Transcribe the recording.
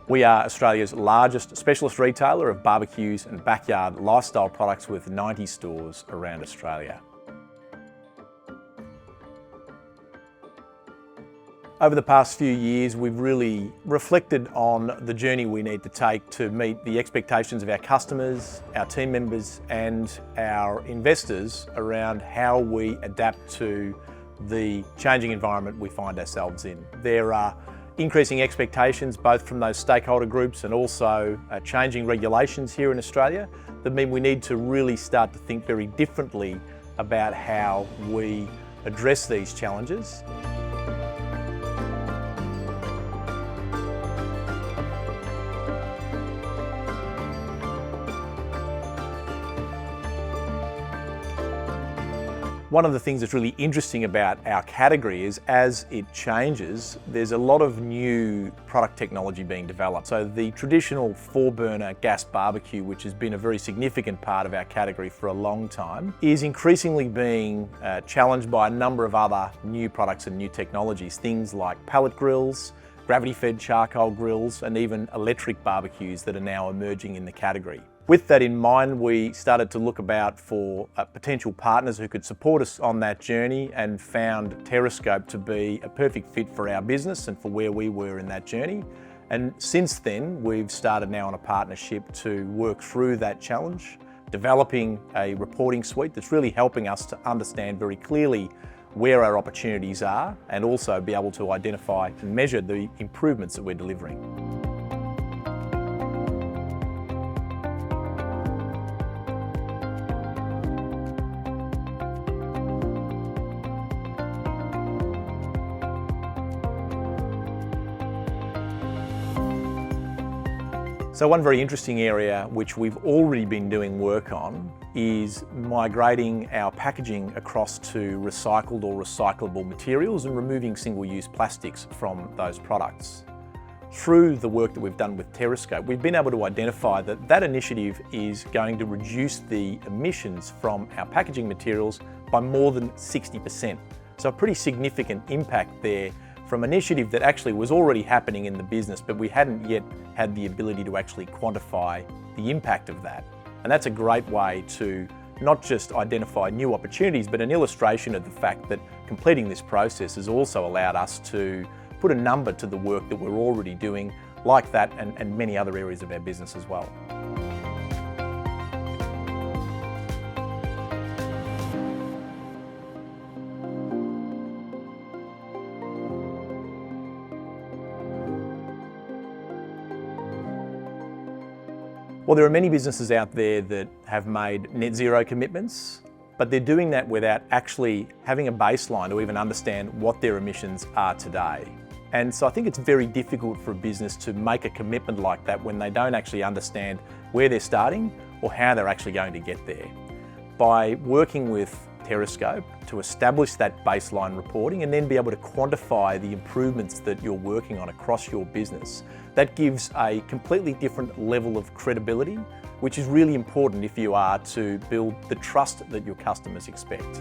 We are Australia's largest specialist retailer of barbecues and backyard lifestyle products with 90 stores around Australia. Over the past few years, we've really reflected on the journey we need to take to meet the expectations of our customers, our team members and our investors around how we adapt to the changing environment we find ourselves in. There are increasing expectations both from those stakeholder groups and also changing regulations here in Australia that mean we need to really start to think very differently about how we address these challenges. One of the things that's really interesting about our category is as it changes, there's a lot of new product technology being developed. So the traditional 4-burner gas barbecue, which has been a very significant part of our category for a long time, is increasingly being challenged by a number of other new products and new technologies. Things like pellet grills, gravity-fed charcoal grills, and even electric barbecues that are now emerging in the category. With that in mind, we started to look about for potential partners who could support us on that journey and found Terrascope to be a perfect fit for our business and for where we were in that journey. And since then, we've started now on a partnership to work through that challenge, developing a reporting suite that's really helping us to understand very clearly where our opportunities are and also be able to identify and measure the improvements that we're delivering. So one very interesting area which we've already been doing work on is migrating our packaging across to recycled or recyclable materials and removing single-use plastics from those products. Through the work that we've done with Terrascope, we've been able to identify that that initiative is going to reduce the emissions from our packaging materials by more than 60%. So a pretty significant impact there from an initiative that actually was already happening in the business, but we hadn't yet had the ability to actually quantify the impact of that. And that's a great way to not just identify new opportunities, but an illustration of the fact that completing this process has also allowed us to put a number to the work that we're already doing, like that and many other areas of our business as well. Well, there are many businesses out there that have made net zero commitments, but they're doing that without actually having a baseline to even understand what their emissions are today. And so I think it's very difficult for a business to make a commitment like that when they don't actually understand where they're starting or how they're actually going to get there. By working with Terrascope to establish that baseline reporting and then be able to quantify the improvements that you're working on across your business, that gives a completely different level of credibility, which is really important if you are to build the trust that your customers expect.